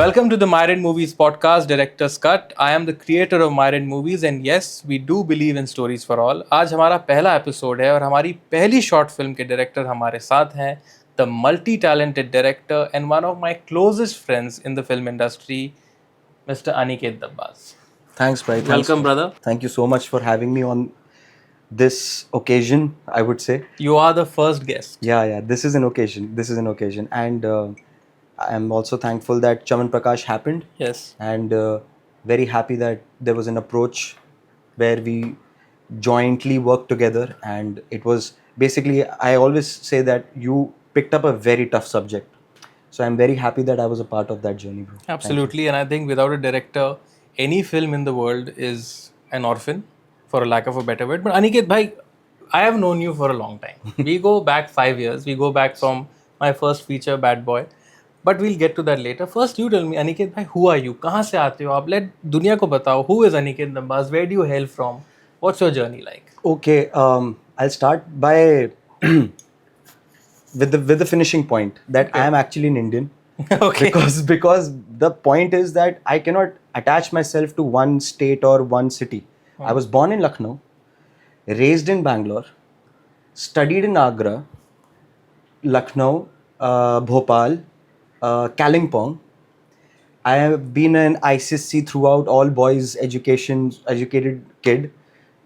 Welcome to the MYRND Movies podcast, Director's Cut. I am the creator of MYRND Movies and yes, we do believe in stories for all. आज हमारा पहला episode है और हमारी पहली short film के director हमारे साथ हैं the multi-talented director and one of my closest friends in the film industry, Mr. Aniket Dabas. Thanks, Brai. Welcome, brother. Thank you so much for having me on this occasion, I would say. You are the first guest. Yeah. This is an occasion. And I'm also thankful that Chaman Prakash happened. Yes. And very happy that there was an approach where we jointly worked together. And it was basically, I always say that you picked up a very tough subject. So I'm very happy that I was a part of that journey, bro. Absolutely, and I think without a director, any film in the world is an orphan, for a lack of a better word. But Aniket bhai, I have known you for a long time. We go back 5 years. We go back from my first feature, Bad Boy. But we'll get to that later. First, you tell me, Aniket bhai, who are you? कहाँ से आते हो आप? Let दुनिया को बताओ. Who is Aniket Dabas? Where do you hail from? What's your journey like? Okay, I'll start by with the finishing point that I am actually an Indian. Okay. Because the point is that I cannot attach myself to one state or one city. I was born in Lucknow, raised in Bangalore, studied in Agra, Lucknow, Bhopal, Kalimpong. I have been an ICSC throughout, all boys educated kid,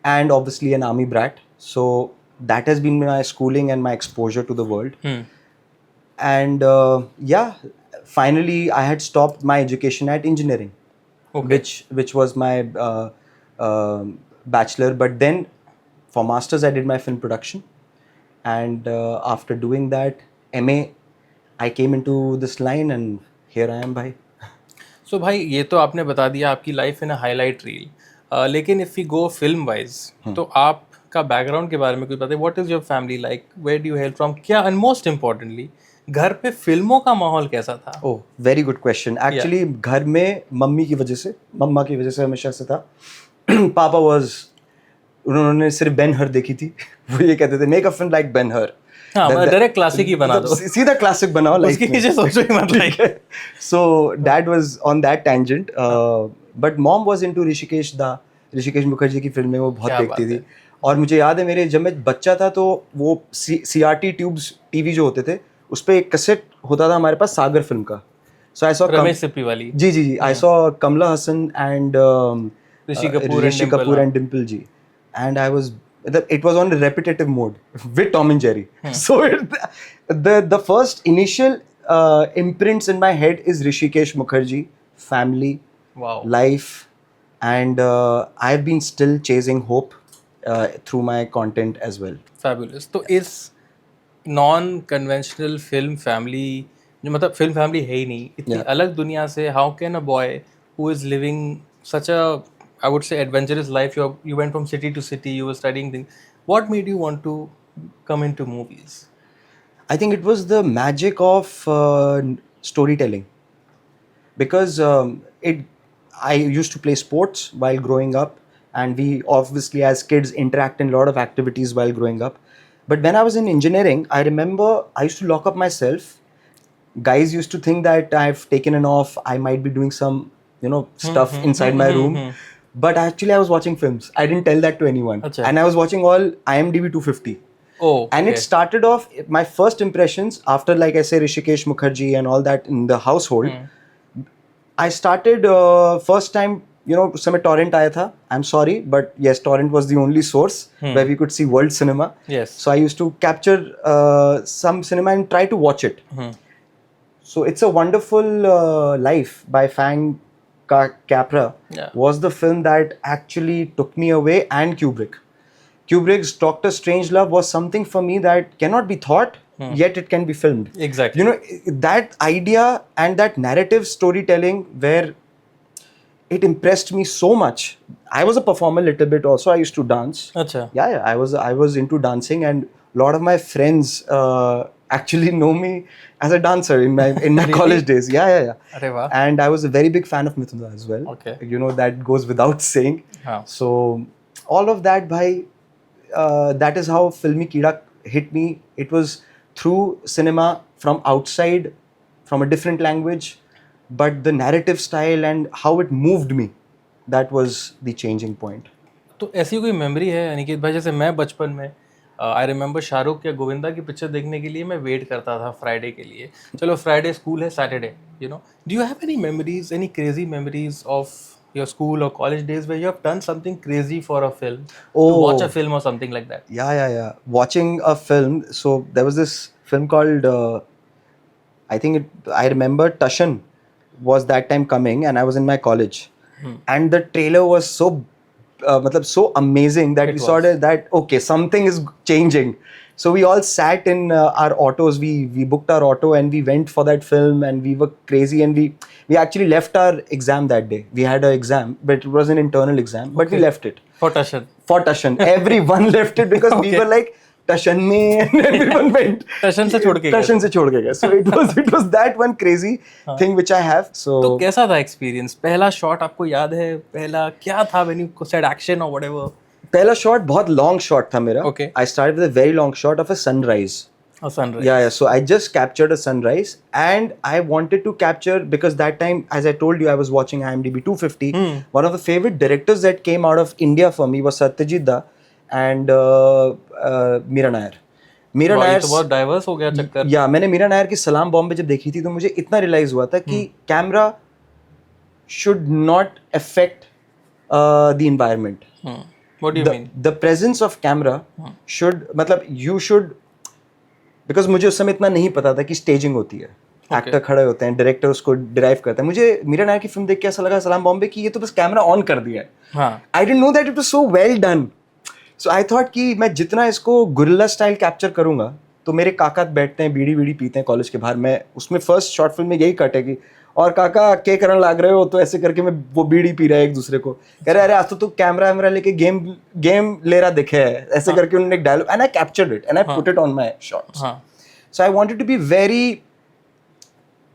and obviously an army brat. So that has been my schooling and my exposure to the world. And finally I had stopped my education at engineering, which was my bachelor. But then for masters I did my film production, and after doing that MA, I came into this line and here I am, bhai. So भाई ये तो आपने बता दिया आपकी life in highlight reel, लेकिन if we go film wise तो आपका बैकग्राउंड के बारे में कुछ बताइए. What is your family like? Where do you hail from? क्या, एंड मोस्ट इम्पोर्टेंटली घर पे फिल्मों का माहौल कैसा था? Oh, very good question. Actually घर में मम्मा की वजह से हमेशा से था. पापा वाज, उन्होंने सिर्फ बेन हर देखी थी. वो ये कहते थे make a film like Ben Hur. हाँ, डायरेक्ट क्लासिक ही बना दो, सीधा क्लासिक बनाओ, उसके पीछे सोचो ही मत. Like so dad was on that tangent, but mom was into Rishikesh Mukherjee की फिल्में वो बहुत देखती थी. और मुझे याद है जब मैं बच्चा था तो वो CRT ट्यूब्स टीवी जो होते थे उस पे एक कैसेट होता था हमारे पास सागर फिल्म का. So I saw Ramesh Sippy वाली. जी I saw Kamala Hassan and Rishi Kapoor and Dimple ji, and it was on a repetitive mode with Tom and Jerry. So the first initial imprints in my head is Rishikesh Mukherjee, family, wow, life, and I've been still chasing hope through my content as well. Fabulous. तो इस non conventional film family, जो मतलब film family है ही नहीं, इतनी अलग दुनिया से, how can a boy who is living such a, I would say, adventurous life, you went from city to city, you were studying things. What made you want to come into movies? I think it was the magic of storytelling. Because I used to play sports while growing up, and we obviously as kids interact in a lot of activities while growing up. But when I was in engineering, I remember I used to lock up myself. Guys used to think that I've taken an off, I might be doing some stuff inside my room. But actually I was watching films. I didn't tell that to anyone. Achha. And I was watching all IMDb 250. Oh, and it started off, my first impressions after, like I say, Rishikesh Mukherjee and all that in the household. I started first time, उस समय torrent आया था. I'm sorry, but yes, torrent was the only source where we could see world cinema. Yes. So I used to capture some cinema and try to watch it. So It's a Wonderful Life by Frank Capra was the film that actually took me away, and Kubrick's Dr. Strangelove was something for me that cannot be thought, yet it can be filmed. Exactly. That idea and that narrative storytelling where it impressed me so much. I was a performer a little bit also. I used to dance. Achha. Yeah. I was into dancing, and a lot of my friends actually know me as a dancer in my really? College days. Yeah. And I was a very big fan of Mithunda as well. Okay. That goes without saying. So all of that, bhai, that is how Filmi Keeda hit me. It was through cinema from outside, from a different language, but the narrative style and how it moved me, that was the changing point. तो ऐसी कोई memory है अनिकेत भाई, जैसे मैं बचपन में I remember Shahrukh या गोविंदा की पिक्चर देखने के लिए मैं वेट करता था फ्राइडे के लिए. चलो फ्राइडे स्कूल है, Saturday you know, do you have any memories, any crazy memories of your school or college days where you have done something crazy for a film, to watch a film or something like that? Yeah. Watching a film. So there was this film called, I remember Tushan was that time coming, and I was in my college, and the trailer was so amazing that we saw that okay, something is changing. So we all sat in our autos. We booked our auto and we went for that film, and we were crazy, and we actually left our exam that day. We had an exam, but it was an internal exam, but we left it. For Tushan. For Tushan. Everyone left it because we were like, Tushan mein, and everyone went. Tushan से छोड़ के गए. Tushan से छोड़ के गए. So it was that one crazy thing which I have. So तो कैसा था एक्सपीरियंस? पहला शॉट आपको याद है? पहला क्या था when you said action or whatever? पहला शॉट बहुत लॉन्ग शॉट था मेरा. Okay. I started with a very long shot of a sunrise. A sunrise. Yeah. So I just captured a sunrise, and I wanted to capture, because that time, as I told you, I was watching IMDb 250. One of the favorite directors that came out of India for me was Satyajit Da and Meera Nair. Meera Nair तो बहुत diverse हो गया चक्कर. या मैंने मीरा नायर की सलाम बॉम्बे जब देखी थी तो मुझे इतना रियलाइज हुआ था कि camera should not affect the environment. What do you mean? The presence of camera should, मतलब you should, because मुझे उस समय इतना नहीं पता था कि स्टेजिंग होती है. एक्टर खड़े होते हैं, डायरेक्टर उसको डिराइव करता है. मुझे मीरा नायर की फिल्म देख के ऐसा लगा सलाम बॉम्बे की ये तो बस कैमरा ऑन कर दिया है. I didn't know that it was so well done. So I thought कि मैं जितना इसको गुरिल्ला स्टाइल कैप्चर करूंगा, तो मेरे काका बैठते हैं बीड़ी पीते हैं कॉलेज के बाहर, मैं उसमें फर्स्ट शॉर्ट फिल्म में यही कटेगी, और काका के करन लाग रहे हो, तो ऐसे करके मैं वो बीड़ी पी रहा है एक दूसरे को, कह रहे अरे आज तो तू कैमरा वैमरा लेके गेम ले रहा दिखे है, ऐसे करके उन्होंने एक dialogue, and I captured it and I put it on my shots. So I wanted to be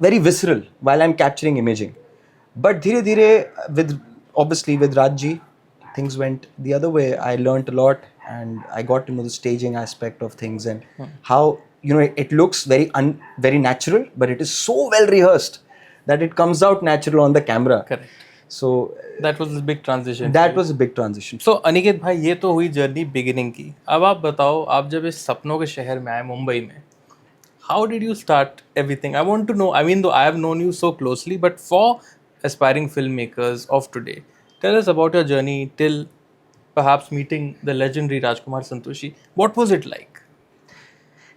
very visceral while I'm capturing imaging. But धीरे धीरे with Rajji, things went the other way. I learned a lot, and I got to know the staging aspect of things, and how, you know, it looks very natural, but it is so well rehearsed that it comes out natural on the camera. Correct. So that was a big transition. That was a big transition. So Aniket भाई, ये तो हुई journey beginning की. अब आप बताओ, आप जब इस सपनों के शहर में आए मुंबई में, how did you start everything? I want to know. I mean, though I have known you so closely, but for aspiring filmmakers of today, tell us about your journey till perhaps meeting the legendary Rajkumar Santoshi. What was it like?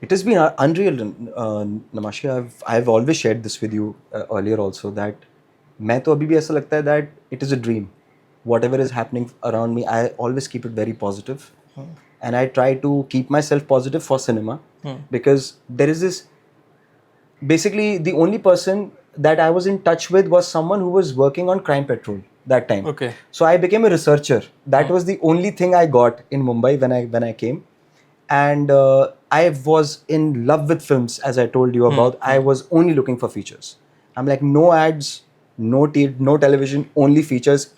It has been unreal, Namashi. I've always shared this with you earlier also, that मैं तो अभी भी ऐसा लगता है that it is a dream. Whatever is happening around me, I always keep it very positive. And I try to keep myself positive for cinema, because there is this, basically the only person that I was in touch with was someone who was working on Crime Patrol that time. Okay. So I became a researcher. That was the only thing I got in Mumbai when I came. And I was in love with films, as I told you about. I was only looking for features. I'm like, no ads, no television, only features.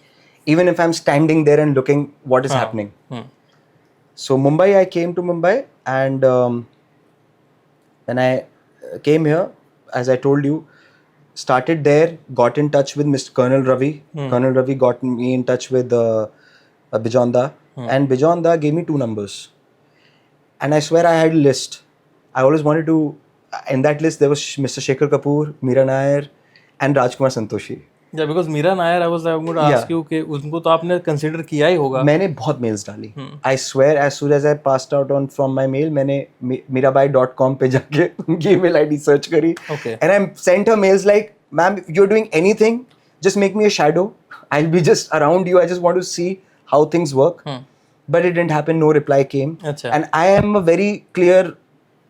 Even if I'm standing there and looking what is happening. So Mumbai, I came to Mumbai, and when I came here, as I told you, started there, got in touch with Mr. Colonel Ravi. Colonel Ravi got me in touch with Bijonda, and Bijonda gave me 2 numbers. And I swear I had a list. I always wanted to, in that list there was Mr. Shekhar Kapoor, Meera Nair, and Rajkumar Santoshi. Yeah, because Meera Nair, I was going to ask you कि उनको तो आपने consider किया ही होगा. मैंने बहुत mails डाली. I swear, as soon as I passed out from my mail, मैंने mirabai.com पे जाके उनकी email ID search करी. Okay. And I sent her mails like, ma'am, if you're doing anything, just make me a shadow. I'll be just around you. I just want to see how things work. But it didn't happen. No reply came. Achha. And I am a very clear,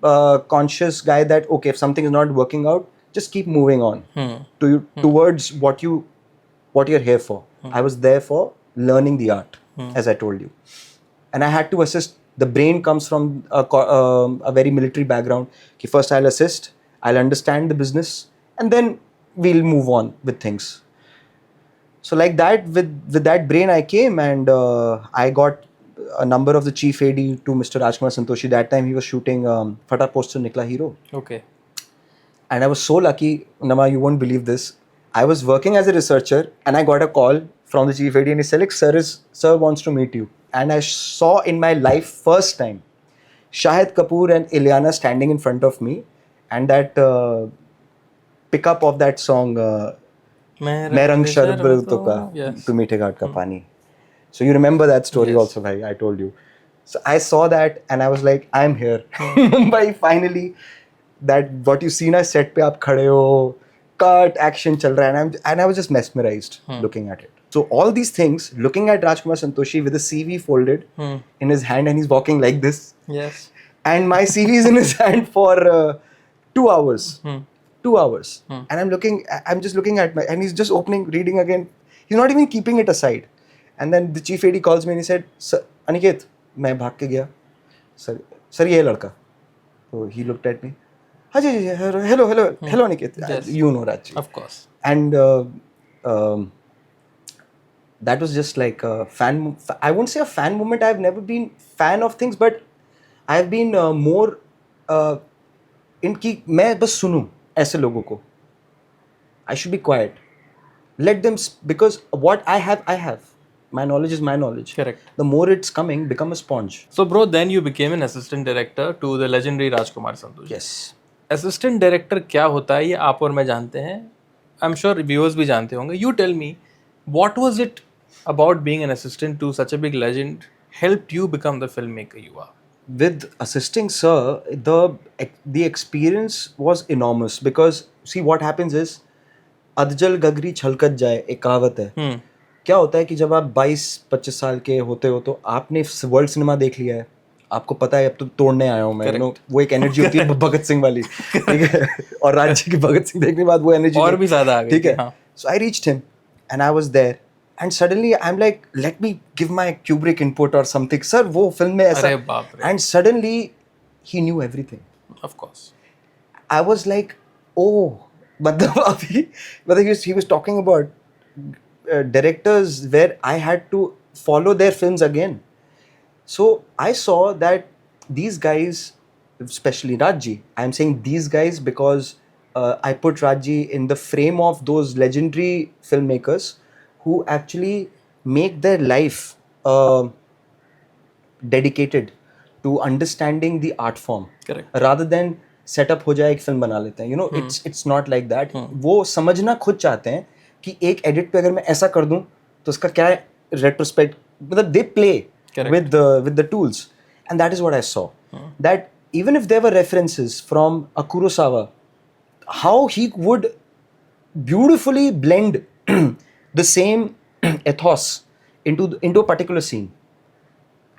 conscious guy that, okay, if something is not working out, just keep moving on towards what you're here for. I was there for learning the art, as I told you, and I had to assist. The brain comes from a very military background. Okay, first I'll assist, I'll understand the business, and then we'll move on with things. So like that, with that brain I came, and I got a number of the chief AD to Mr. Rajkumar Santoshi. That time he was shooting Fata Poster Nikla Hero. Okay. And I was so lucky, Nama, you won't believe this. I was working as a researcher and I got a call from the chief AD and he said, like, sir wants to meet you. And I saw in my life first time Shahid Kapoor and Ileana standing in front of me, and that pickup of that song, मैं रंग शरबतों का Yes. तू मीठे घाट का पानी. So you remember that story Yes. also, bhai, I told you. So I saw that and I was like, I'm here. Mumbai, finally, that what you see na set pe aap khade ho, cut, action chal raha hai, and I was just mesmerized looking at it. So all these things, looking at Rajkumar Santoshi with a CV folded in his hand and he's walking like this. Yes. And my CV is in his hand for 2 hours. 2 hours. And I'm just looking at and he's just reading again. He's not even keeping it aside. And then the chief AD calls me and he said, Sir, Aniket, मैं भाग के गया. Sir, ये लड़का. So he looked at me. हाँ जी, hello Aniket. Yes. You know Raji. Of course. And that was just like a I won't say a fan moment. I've never been fan of things, but I've been more इनकी मैं बस सुनूं ऐसे लोगों को. I should be quiet. Let them, because what I have. My knowledge is my knowledge. Correct. The more it's coming, become a sponge. So, bro, then you became an assistant director to the legendary Rajkumar Santoshi. Yes. Assistant director क्या होता है ये आप और मैं जानते हैं. I'm sure viewers भी जानते होंगे. You tell me, what was it about being an assistant to such a big legend helped you become the filmmaker you are? With assisting sir, the experience was enormous because see what happens is अधजल गगरी छलकत जाए एक कहावत है. क्या होता है कि जब आप 22-25 साल के होते हो तो आपने वर्ल्ड सिनेमा देख लिया है, आपको पता है अब तो तोड़ने आया हूँ मैं, वो एक एनर्जी होती है भगत सिंह वाली, ठीक है, और राज्य की भगत सिंह देखने के बाद वो एनर्जी और भी ज्यादा आ गई, ठीक है. So I reached him and I was there and suddenly I am like let me give my Kubrick input or something. Sir वो फिल्म में ऐसा, and suddenly he knew everything. Of course I was like oh, मतलब अभी मतलब he was talking about directors where I had to follow their films again. So I saw that these guys, especially Rajji, I'm saying these guys because I put Rajji in the frame of those legendary filmmakers who actually make their life dedicated to understanding the art form. Correct. Rather than setup हो जाए एक film बना लेते हैं, you know, it's not like that. वो समझना खुद चाहते हैं कि एक एडिट पे अगर मैं ऐसा कर दूं तो उसका क्या है रेट्रोस्पेक्ट, मतलब they play with the tools, and that is what I saw. That even if there were references from a Kurosawa, how he would beautifully blend the same ethos into a particular scene.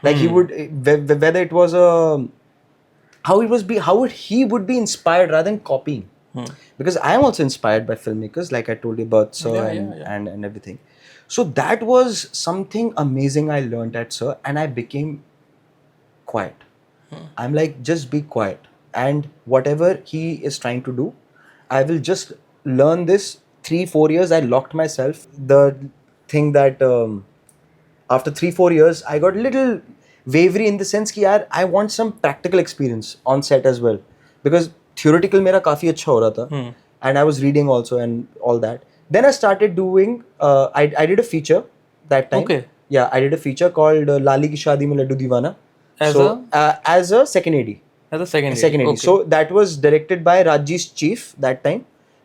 Like he would, whether it was how would he be inspired rather than copying. Because I am also inspired by filmmakers, like I told you about Sir and everything. So that was something amazing I learned at Sir, and I became quiet. I'm like, just be quiet, and whatever he is trying to do, I will just learn this. 3-4 years I locked myself. The thing that after 3-4 years I got little wavery in the sense कि यार I want some practical experience on set as well, because theoretical मेरा काफी अच्छा हो रहा था, and I was reading also and all that. Then I started doing I did a feature that time. Okay. Yeah, I did a feature called लाली की शादी में लड्डू दीवाना. As a second AD. As a second AD. Okay. So that was directed by Rajji's chief that time,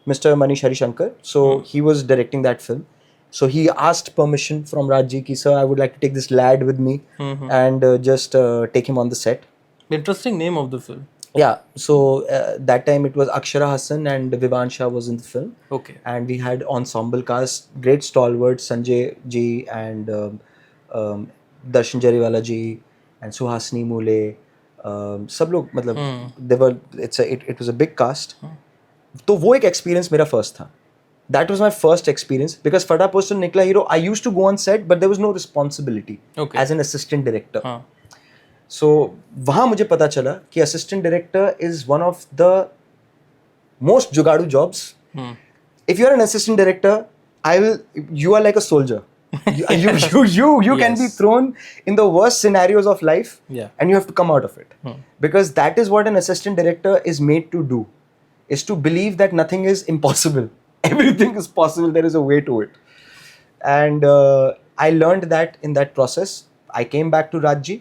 Mr. Manish Harishankar. So he was directing that film. So he asked permission from Rajji ki, sir, I would like to take this lad with me and just take him on the set. Interesting name of the film. Yeah. So that time it was Akshara Hassan and Vivan Shah was in the film. Okay. And we had ensemble cast, great stalwarts, Sanjay ji and Darshan Jariwala ji and Suhasini Mule. सब लोग मतलब it was a big cast. तो वो एक experience मेरा first था. That was my first experience because Fada Postal Nikla Hero, I used to go on set, but there was no responsibility as an assistant director. So वहाँ मुझे पता चला कि assistant director is one of the most जुगाड़ू jobs. If you are an assistant director, you are like a soldier. you can be thrown in the worst scenarios of life, and you have to come out of it. Because that is what an assistant director is made to do, is to believe that nothing is impossible. everything is possible. There is a way to it. And I learned that in that process. I came back to Rajji.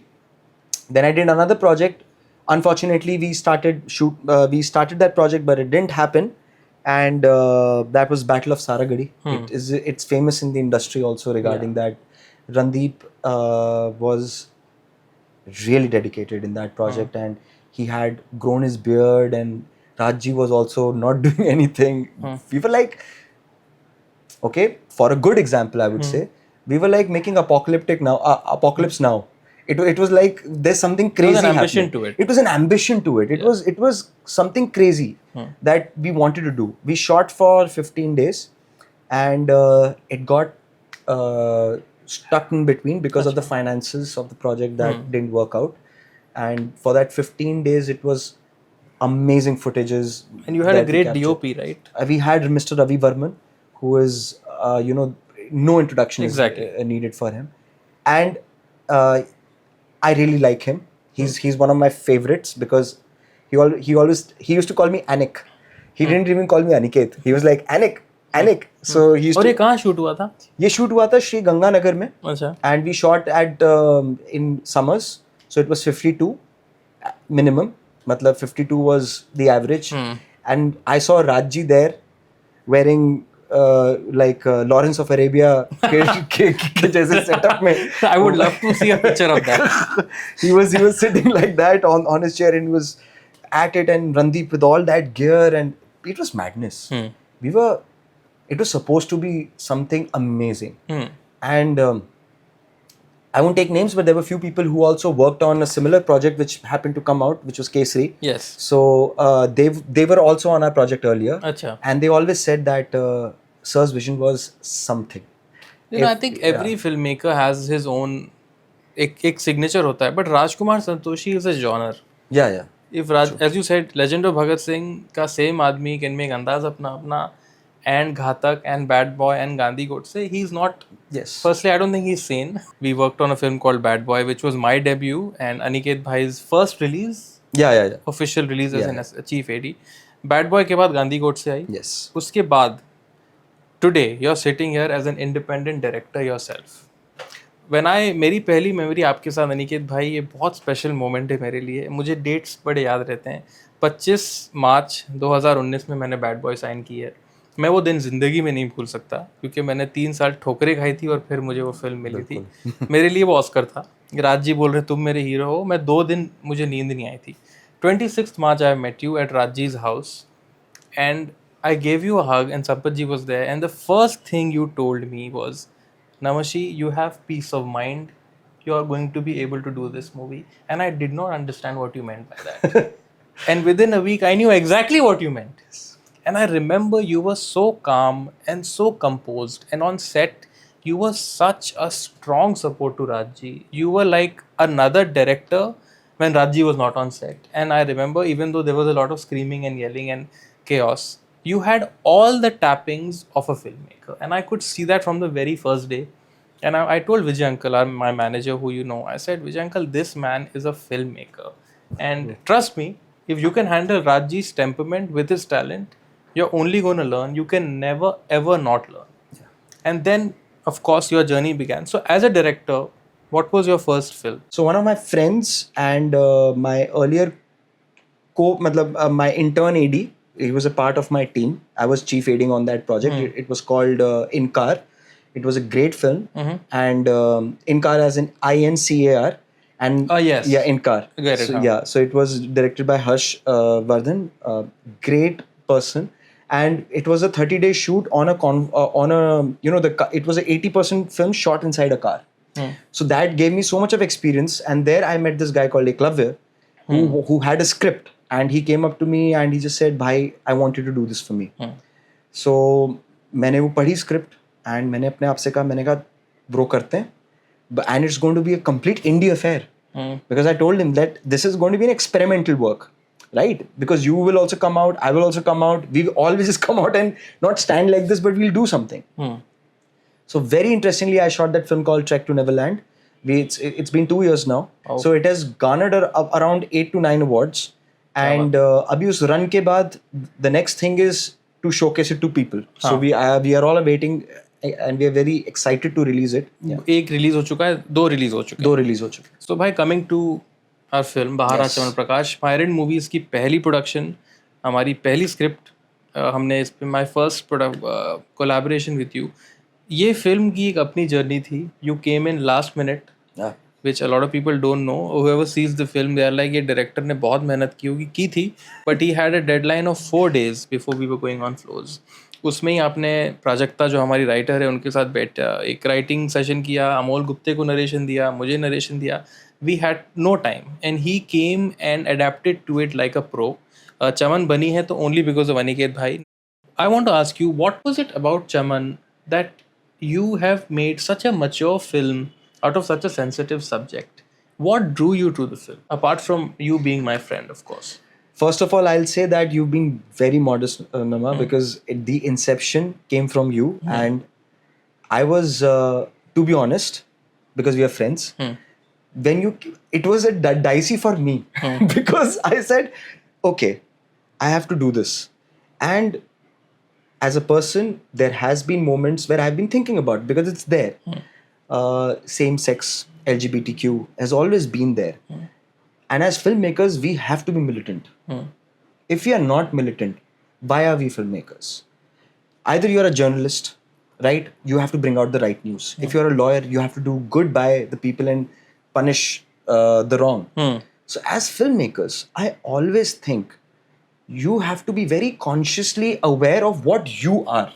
Then I did another project. Unfortunately, we started that project, but it didn't happen. And that was Battle of Saragadi. It's famous in the industry also regarding that. Randeep was really dedicated in that project, and he had grown his beard, and Rajji was also not doing anything. We were like, okay, for a good example, I would say, we were like making apocalypse now. It was like there's something crazy. There was an ambition happening. to it. It was an ambition to it. It was something crazy that we wanted to do. We shot for 15 days, and it got stuck in between because of the finances of the project that didn't work out. And for that 15 days, it was amazing footages. And you had a that we great captured. DOP, right? We had Mr. Ravi Varman, who is, no introduction Exactly. is needed for him. And I really like him. He's one of my favorites because he used to call me Anik. He didn't even call me Aniket. He was like Anik. So he used और to. ये कहाँ shoot हुआ था? ये shoot हुआ था श्री गंगानगर में. अच्छा. And we shot at in summers. So it was 52 minimum. Matlab 52 was the average. And I saw Rajji there wearing like Lawrence of Arabia के जैसे setup में. I would love to see a picture of that. he was sitting like that on his chair, and he was at it, and Randeep with all that gear, and it was madness. It was supposed to be something amazing. And I won't take names, but there were few people who also worked on a similar project which happened to come out, which was Kesari. Yes. So they were also on our project earlier. Acha. And they always said that Sir's vision was something. I think every filmmaker has his own एक signature होता है, but Rajkumar Santoshi is a genre. Yeah. If as you said, Legend of Bhagat Singh का same आदमी can make अंदाज अपना and Ghatak and Bad Boy and Gandhi Godse, he's not. Yes. Firstly, I don't think he's sane. We worked on a film called Bad Boy, which was my debut and Aniket Bhai's first release. Yeah. Official release as a chief AD. Bad Boy के बाद Gandhi Godse आई. Yes. उसके बाद, today you're sitting here as an independent director yourself. मेरी पहली memory आपके साथ अनिकेत भाई, ये बहुत स्पेशल मोमेंट है मेरे लिए. मुझे डेट्स बड़े याद रहते हैं. 25 मार्च 2019 में मैंने बैड बॉय साइन की है. मैं वो दिन ज़िंदगी में नहीं भूल सकता क्योंकि मैंने 3 साल ठोकरें खाई थी और फिर मुझे वो फिल्म मिली थी. मेरे लिए वो ऑस्कर था. राज जी बोल रहे तुम मेरे हीरो हो. मैं 2 दिन मुझे नींद नहीं आई थी. 26 March I met you at Rajji's house and I gave you a hug and Sampath ji was there, and the first thing you told me was, Namashi, you have peace of mind. You are going to be able to do this movie. And I did not understand what you meant by that. And within a week, I knew exactly what you meant. And I remember you were so calm and so composed. And on set, you were such a strong support to Rajji. You were like another director when Rajji was not on set. And I remember, even though there was a lot of screaming and yelling and chaos, you had all the tappings of a filmmaker. And I could see that from the very first day. And I told Vijay Uncle, my manager, who you know, I said, Vijay Uncle, this man is a filmmaker. And trust me, if you can handle Rajji's temperament with his talent, you're only going to learn. You can never, ever not learn. Yeah. And then, of course, your journey began. So as a director, what was your first film? So one of my friends and my earlier my intern AD, he was a part of my team. I was chief aiding on that project. It was called In Car. It was a great film. And In Car as in INCAR. And yes. Yeah, In Car. Get it, so, yeah, so it was directed by Harsh Vardhan. Great person. And it was a 30-day shoot on a it was a 80% film shot inside a car. So that gave me so much of experience. And there I met this guy called Acclaimed who had a script. And he came up to me and he just said, Bhai, I want you to do this for me. So मैंने वो पढ़ी script and मैंने अपने आप से कहा bro करते हैं. And it's going to be a complete indie affair. Because I told him that this is going to be an experimental work. Right? Because you will also come out, I will also come out. We always just come out and not stand like this, but we'll do something. So very interestingly, I shot that film called Trek to Neverland. It's been 2 years now. Oh. So it has garnered around 8 to 9 awards. And abhi us run ke baad, the next thing is to showcase it to people. So हाँ. we are all awaiting and we are very excited to release it. एक release हो चुका है, 2 release हो चुके हैं. 2 release हो चुके हैं. So भाई, coming to our film बहार चमन प्रकाश, MYRND मूवीज की पहली प्रोडक्शन, हमारी पहली स्क्रिप्ट, हमने इस पे my first collaboration with you. ये फिल्म की एक अपनी जर्नी थी. You came in last minute, which a lot of people don't know. Whoever sees the film, they are like, ये डायरेक्टर ने बहुत मेहनत की होगी, की थी, but he had a deadline of 4 days before we were going on floors. उसमें ही आपने प्राजक्ता, जो हमारी राइटर है, उनके साथ बैठा, एक राइटिंग सेशन किया, अमोल गुप्ते को नरेशन दिया, मुझे नरेशन दिया. We had no time and he came and adapted to it like a pro. चमन बनी है तो only because of अनिकेत भाई. I want to ask you, what was it about Chaman that you have made such a mature film out of such a sensitive subject? What drew you to the film, apart from you being my friend, of course? First of all, I'll say that you've been very modest, Nama, because the inception came from you, and I was, to be honest, because we are friends. When it was a dicey for me because I said, okay, I have to do this, and as a person, there has been moments where I've been thinking about it because it's there. Same-sex, LGBTQ has always been there. And as filmmakers, we have to be militant. If we are not militant, why are we filmmakers? Either you're a journalist, right? You have to bring out the right news. If you're a lawyer, you have to do good by the people and punish the wrong. So as filmmakers, I always think you have to be very consciously aware of what you are.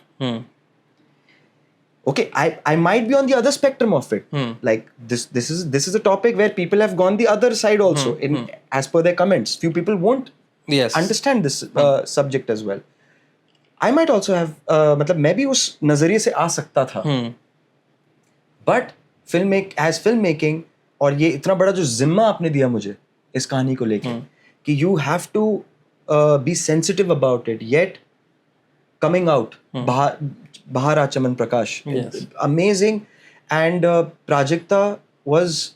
Okay, I might be on the other spectrum of it. Like this is a topic where people have gone the other side also. As per their comments, few people won't understand this subject as well. I might also have, मतलब मैं भी उस नजरिए से आ सकता था. But as filmmaking, और ये इतना बड़ा जो जिम्मा आपने दिया मुझे इस कहानी को लेके, कि you have to be sensitive about it, yet coming out. Bahar Chaman Prakash, amazing. And Prajakta was,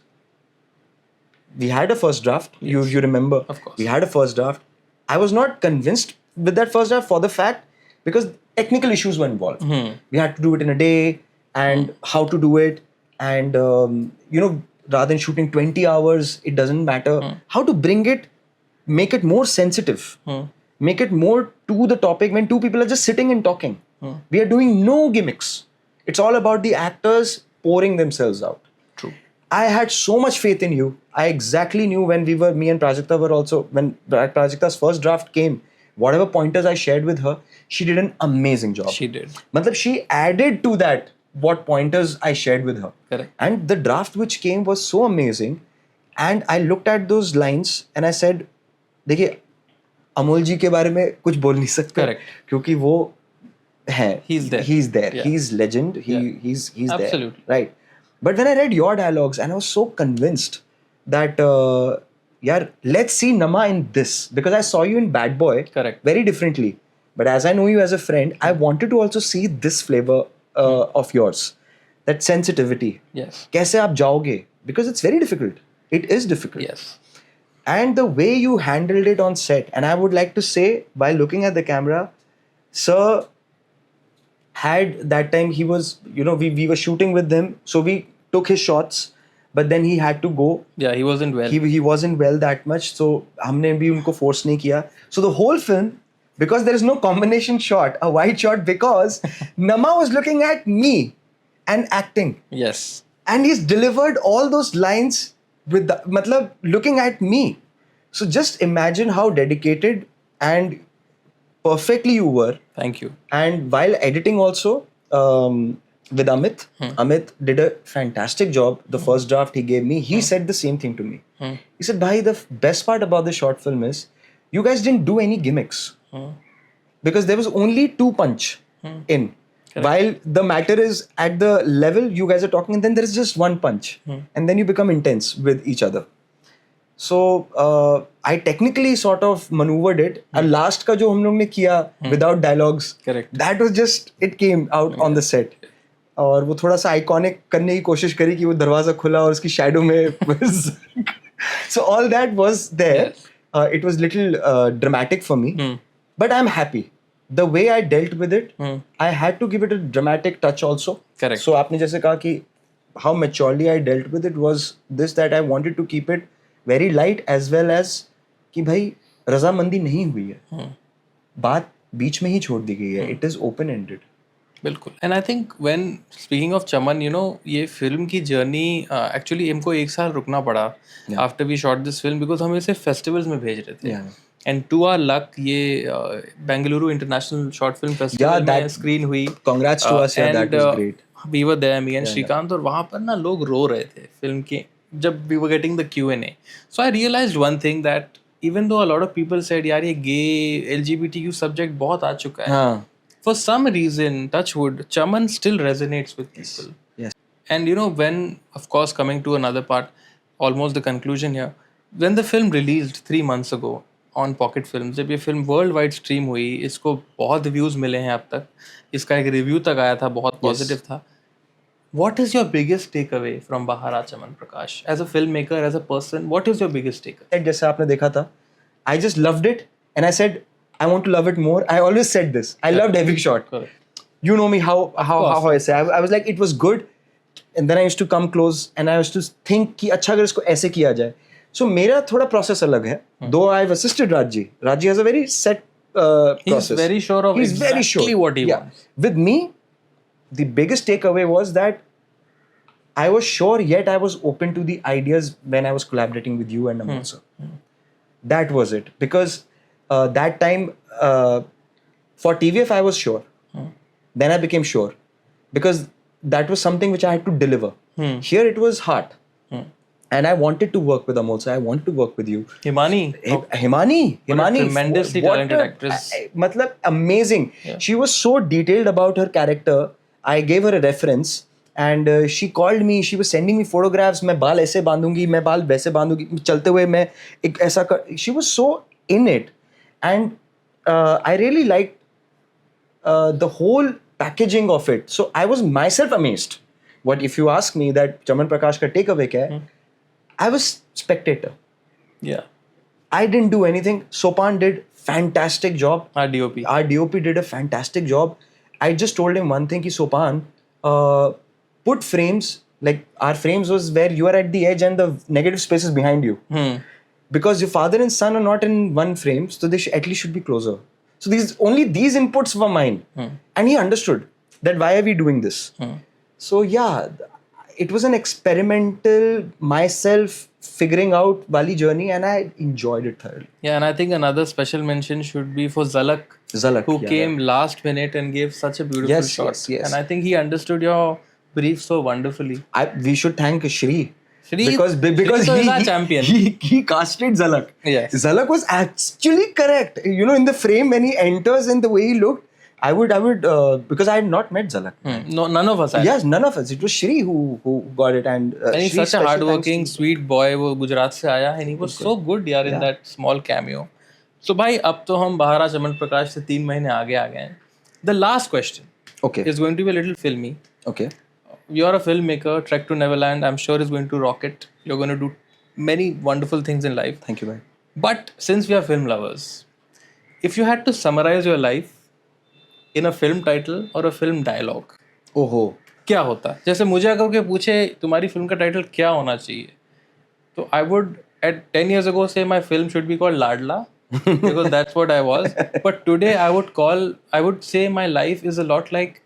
we had a first draft. You remember? Of course. We had a first draft. I was not convinced with that first draft for the fact because technical issues were involved. We had to do it in a day, and how to do it, and rather than shooting 20 hours, it doesn't matter. How to bring it, make it more sensitive, make it more to the topic when two people are just sitting and talking. We are doing no gimmicks. It's all about the actors pouring themselves out. True. I had so much faith in you. I exactly knew when me and Prajakta were also, when Prajakta's first draft came, whatever pointers I shared with her, she did an amazing job. She did. Matlab, she added to that what pointers I shared with her. Correct. And the draft which came was so amazing. And I looked at those lines and I said, देखिए, अमोल जी के बारे में कुछ बोल नहीं सकते. Correct. क्योंकि वो है. He's there. Yeah. He's legend. He's Absolutely. there. Right. But when I read your dialogues, and I was so convinced that, let's see Nama in this. Because I saw you in Bad Boy. Correct. Very differently. But as I know you as a friend, I wanted to also see this flavor of yours. That sensitivity. Yes. कैसे आप जाओगे? Because it's very difficult. It is difficult. Yes. And the way you handled it on set, and I would like to say, by looking at the camera, sir had that time, he was, we were shooting with him, so we took his shots, but then he had to go. Yeah, he wasn't well. He wasn't well that much, so हमने भी उनको force नहीं किया. So the whole film, because there is no combination shot, a wide shot, because Nama was looking at me and acting. Yes. And he's delivered all those lines with matlab looking at me. So just imagine how dedicated and perfectly you were. Thank you. And while editing also, with Amit, Amit did a fantastic job. The first draft he gave me, he said the same thing to me. He said, "Bhai, the best part about the short film is you guys didn't do any gimmicks because there was only 2 punch in. Correct. While the matter is at the level you guys are talking, and then there is just 1 punch, and then you become intense with each other." So I technically sort of maneuvered it. And last का जो हम लोग ने किया without dialogues, correct, that was just, it came out on the set. और वो थोड़ा सा iconic करने की कोशिश करी कि वो दरवाजा खुला और उसकी shadow में so all that was there. It was little dramatic for me, but I'm happy the way I dealt with it, I had to give it a dramatic touch also. Correct. So आपने जैसे कहा कि how maturely I dealt with it was this, that I wanted to keep it very light as well as कि भाई रजामंदी नहीं हुई है, बात बीच में ही छोड़ दी गई है. It is open ended. बिल्कुल. And I think when speaking of Chaman, you know, ये फिल्म की जर्नी एक्चुअली हमको 1 साल रुकना पड़ा after we shot this film, because हम इसे फेस्टिवल्स में भेज रहे थे. एंड टू आवर लक ये Bengaluru international short film festival में स्क्रीन हुई. Congrats to us, yeah, that was great. We were there, me and Srikanth, और वहाँ पर ना लोग रो रहे थे फिल्म के जब we were getting the Q&A. So I realised one thing that even though a lot of people said यार ये गे LGBTQ सब्जेक्ट बहुत आ चुका है, for some reason, touch wood, Chaman still resonates with people. Yes. And you know, when, of course, coming to another part, almost the conclusion here, when the film released 3 months ago on Pocket Films, जब ये film world wide stream हुई, इसको बहुत views मिले हैं अब तक, इसका एक रिव्यू तक आया था, बहुत पॉजिटिव था. What is your biggest takeaway from Bahar Chaman Prakash? As a filmmaker, as a person, what is your biggest takeaway? जैसे आपने देखा था, I just loved it and I said I want to love it more. I always said this. I loved every shot. Correct. You know me how I say. I was like it was good, and then I used to come close and I used to think कि अच्छा अगर इसको ऐसे किया जाए. So मेरा थोड़ा process अलग है. Though I've assisted Raji. Raji has a very set process. He's very sure of exactly what he wants. With me, the biggest takeaway was that I was sure, yet I was open to the ideas when I was collaborating with you and Amal sir. That was it. Because that time for TVF I was sure. Then I became sure. Because that was something which I had to deliver. Here it was heart. And I wanted to work with Amol sir. I want to work with you. Himani. Himani. Tremendously talented actress. Matlab, amazing. Yeah. She was so detailed about her character. I gave her a reference. And she called me. She was sending me photographs. मैं बाल ऐसे बांधूंगी, मैं बाल वैसे बांधूंगी, चलते हुए मैं एक ऐसा कर. She was so in it. And I really liked the whole packaging of it. So I was myself amazed. What if you ask me that Chaman Prakash ka takeaway kya hai? I was spectator. Yeah. I didn't do anything. Sopan did fantastic job. Our DOP. Our DOP did a fantastic job. I just told him one thing, ki Sopan, put frames, like our frames was where you are at the edge and the negative space is behind you. Because your father and son are not in one frame, so they at least should be closer. So only these inputs were mine. And he understood that why are we doing this? So yeah, it was an experimental, myself figuring out wali journey, and I enjoyed it thoroughly. Yeah, and I think another special mention should be for Zalak, who came last minute and gave such a beautiful shot. Yes. And I think he understood your brief so wonderfully. We should thank Shri. Because Shri is our champion. He casted Zalak. Yes. Zalak was actually correct. You know, in the frame when he enters and the way he looked, I would because I had not met Zalak. No, none of us had. Yes, none of us. It was Shri who got it, and he's such a hardworking, sweet boy. वो गुजरात से आया, and he was so good यार in that small cameo. So भाई अब तो हम बहारा चमन प्रकाश से 3 महीने आगे आ गए हैं. The last question is going to be a little filmy. Okay. You're a filmmaker. Trek to Neverland, I'm sure, is going to rock it. You're going to do many wonderful things in life. Thank you, man. But since we are film lovers, if you had to summarize your life in a film title or a film dialogue, क्या होता? जैसे मुझे अगर कोई पूछे तुम्हारी film का title क्या होना चाहिए, तो I would at 10 years ago say my film should be called Ladla because that's what I was. But today I would say my life is a lot like,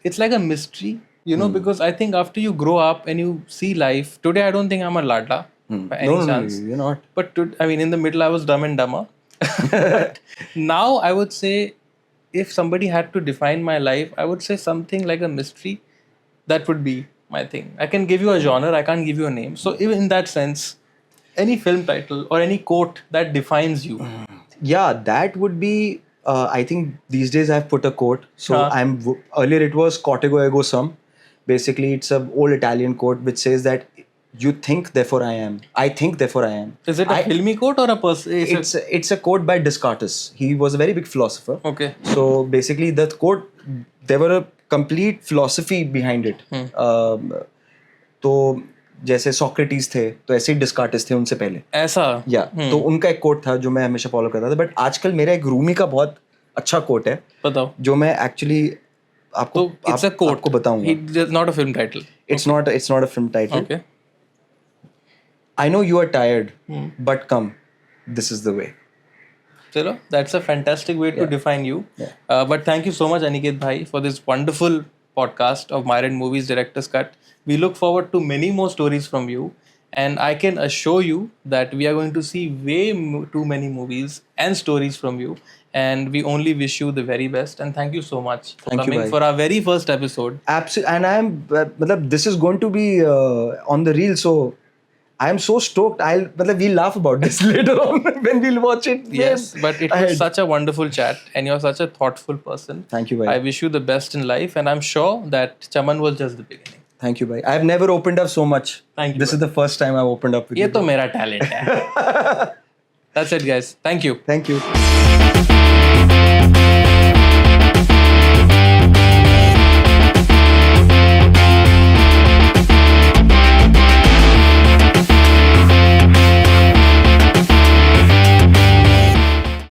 it's like a mystery. You know, because I think after you grow up and you see life, today I don't think I'm a Ladla by any chance. No, you're not. But I mean, in the middle I was dumb and dumber. But now I would say, if somebody had to define my life, I would say something like a mystery. That would be my thing. I can give you a genre, I can't give you a name. So even in that sense, any film title or any quote that defines you. Yeah, that would be, I think these days I've put a quote. So earlier it was Cortego Ego Sum. Basically, it's an old Italian quote which says that you think, therefore I am. I think, therefore I am. Is it a filmy quote or a person? It's a quote by Descartes. He was a very big philosopher. Okay. So basically, that quote, there were a complete philosophy behind it. तो जैसे Socrates थे, तो ऐसे ही डिस्कार्टिस थे उनसे पहले. ऐसा. तो उनका एक कोट था जो मैं हमेशा फॉलो करता था. बट आजकल मेरा एक रूमी का बहुत अच्छा कोट है बताओ. जो मैं एक्चुअली आपको So it's a quote. आपको बताऊंगा. It's not a film title. It's not a film title. Okay. I know you are tired, but come, this is the way. Chalo, that's a fantastic way to define you. Yeah. But thank you so much, Aniket Bhai, for this wonderful podcast of MYRND Movies Director's Cut. We look forward to many more stories from you. And I can assure you that we are going to see too many movies and stories from you. And we only wish you the very best. And thank you so much for Thank you, coming bhai. for our very first episode. Absolutely, and I am. This is going to be on the reel, so I am so stoked. We'll laugh about this later on when we'll watch it. Yes, but it was ahead. such a wonderful chat, and you're such a thoughtful person. Thank you, bhai. I wish you the best in life, and I'm sure that Chaman was just the beginning. Thank you, bhai. I have never opened up so much. Thank you, This is the first time I've opened up with ये you. तो मेरा talent है. That's it, guys. Thank you. Thank you.